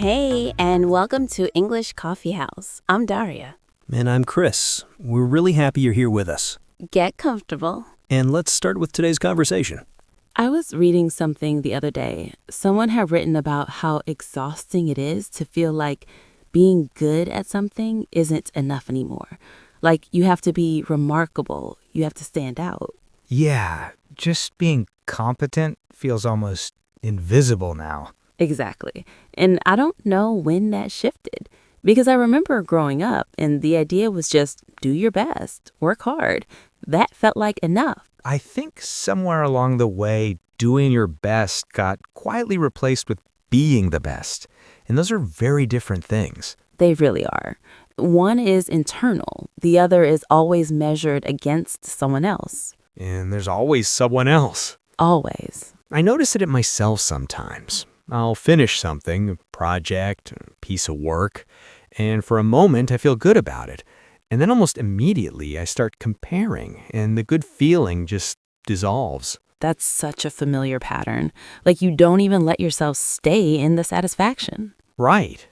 Hey, and welcome to English Coffee House. I'm Daria. And I'm Chris. We're really happy you're here with us. Get comfortable. And let's start with today's conversation. I was reading something the other day. Someone had written about how exhausting it is to feel like being good at something isn't enough anymore. Like you have to be remarkable, you have to stand out. Yeah, just being competent feels almost invisible now. Exactly. And I don't know when that shifted because I remember growing up and the idea was just do your best, work hard. That felt like enough. I think somewhere along the way, doing your best got quietly replaced with being the best. And those are very different things. They really are. One is internal. The other is always measured against someone else. And there's always someone else. Always. I notice it in myself sometimes. I'll finish something, a project, a piece of work, and for a moment I feel good about it. And then almost immediately I start comparing, and the good feeling just dissolves. That's such a familiar pattern. Like you don't even let yourself stay in the satisfaction. Right.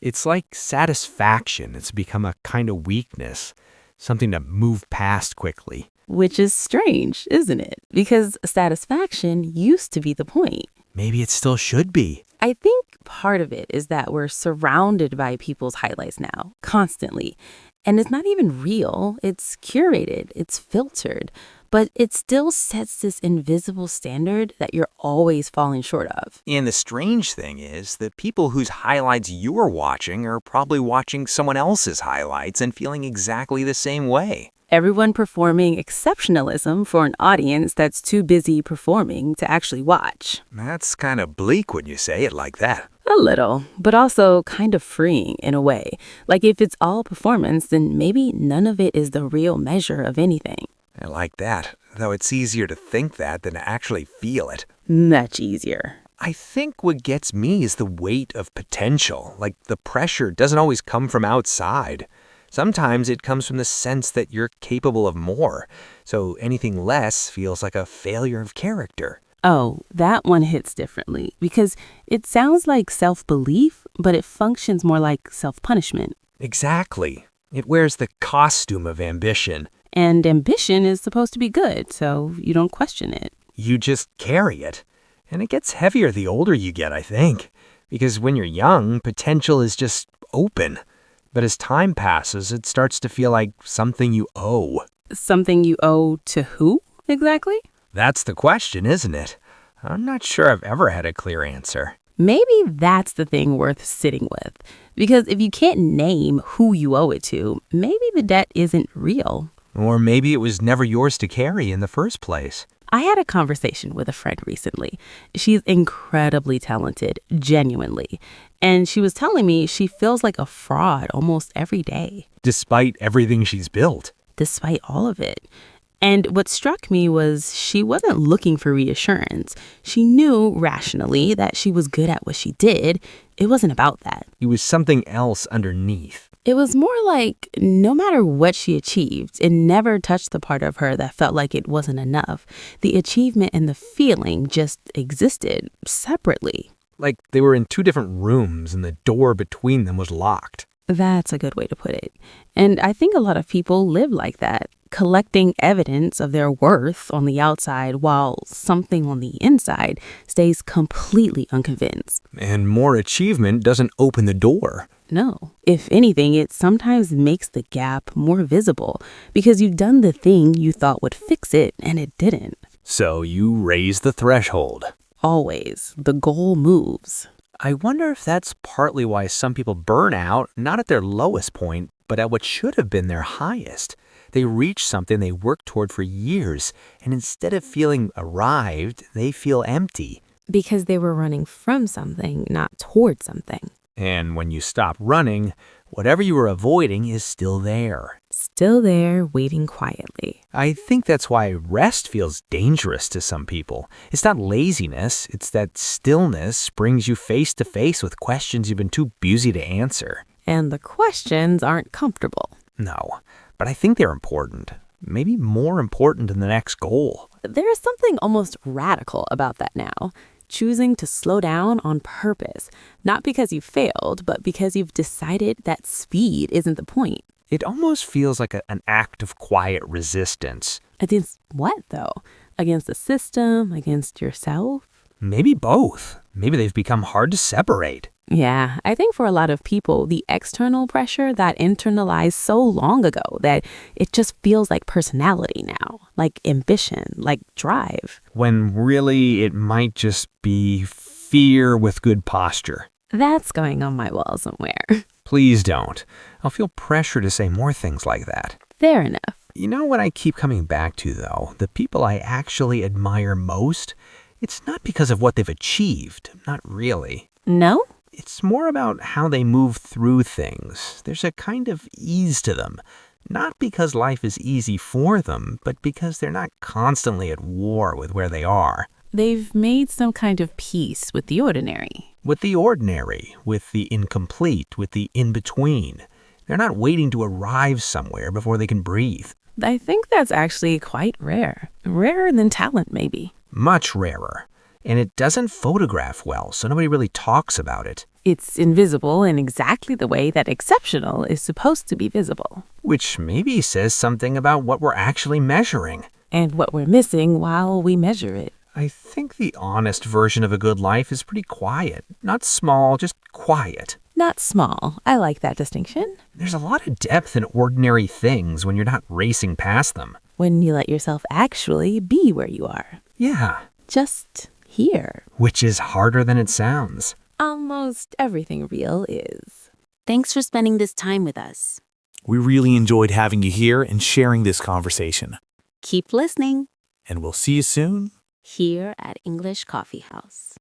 It's like satisfaction. It's become a kind of weakness, something to move past quickly. Which is strange, isn't it? Because satisfaction used to be the point. Maybe it still should be. I think part of it is that we're surrounded by people's highlights now, constantly. And it's not even real. It's curated. It's filtered. But it still sets this invisible standard that you're always falling short of. And the strange thing is that people whose highlights you're watching are probably watching someone else's highlights and feeling exactly the same way. Everyone performing exceptionalism for an audience that's too busy performing to actually watch. That's kind of bleak when you say it like that. A little, but also kind of freeing in a way. Like if it's all performance, then maybe none of it is the real measure of anything. I like that, though it's easier to think that than to actually feel it. Much easier. I think what gets me is the weight of potential. Like the pressure doesn't always come from outside. Sometimes it comes from the sense that you're capable of more, so anything less feels like a failure of character. Oh, that one hits differently because it sounds like self-belief, but it functions more like self-punishment. Exactly. It wears the costume of ambition. And ambition is supposed to be good, so you don't question it. You just carry it. And it gets heavier the older you get, I think. Because when you're young, potential is just open. But as time passes, it starts to feel like something you owe. Something you owe to who, exactly? That's the question, isn't it? I'm not sure I've ever had a clear answer. Maybe that's the thing worth sitting with. Because if you can't name who you owe it to, maybe the debt isn't real. Or maybe it was never yours to carry in the first place. I had a conversation with a friend recently. She's incredibly talented, genuinely. And she was telling me she feels like a fraud almost every day. Despite everything she's built. Despite all of it. And what struck me was she wasn't looking for reassurance. She knew rationally that she was good at what she did. It wasn't about that. It was something else underneath. It was more like no matter what she achieved, it never touched the part of her that felt like it wasn't enough. The achievement and the feeling just existed separately. Like they were in two different rooms and the door between them was locked. That's a good way to put it. And I think a lot of people live like that, collecting evidence of their worth on the outside while something on the inside stays completely unconvinced. And more achievement doesn't open the door. No. If anything, it sometimes makes the gap more visible because you've done the thing you thought would fix it and it didn't. So you raise the threshold. Always. The goal moves. I wonder if that's partly why some people burn out, not at their lowest point, but at what should have been their highest. They reach something they worked toward for years, and instead of feeling arrived, they feel empty. Because they were running from something, not toward something. And when you stop running, whatever you were avoiding is still there. Still there, waiting quietly. I think that's why rest feels dangerous to some people. It's not laziness, it's that stillness brings you face to face with questions you've been too busy to answer. And the questions aren't comfortable. No, but I think they're important. Maybe more important than the next goal. There is something almost radical about that now. choosing to slow down on purpose, not because you failed, but because you've decided that speed isn't the point. It almost feels like an act of quiet resistance. Against what, though? Against the system? Against yourself? Maybe both. Maybe they've become hard to separate. Yeah, I think for a lot of people, the external pressure got internalized so long ago that it just feels like personality now, like ambition, like drive. When really it might just be fear with good posture. That's going on my wall somewhere. Please don't. I'll feel pressure to say more things like that. Fair enough. You know what I keep coming back to, though? The people I actually admire most? It's not because of what they've achieved. Not really. No? It's more about how they move through things. There's a kind of ease to them. Not because life is easy for them, but because they're not constantly at war with where they are. They've made some kind of peace with the ordinary. With the ordinary, with the incomplete, with the in-between. They're not waiting to arrive somewhere before they can breathe. I think that's actually quite rare. Rarer than talent, maybe. Much rarer. And it doesn't photograph well, so nobody really talks about it. It's invisible in exactly the way that exceptional is supposed to be visible. Which maybe says something about what we're actually measuring. And what we're missing while we measure it. I think the honest version of a good life is pretty quiet. Not small, just quiet. Not small. I like that distinction. There's a lot of depth in ordinary things when you're not racing past them. When you let yourself actually be where you are. Yeah. Just here. Which is harder than it sounds. Almost everything real is. Thanks for spending this time with us. We really enjoyed having you here and sharing this conversation. Keep listening And we'll see you soon. here at English Coffee House.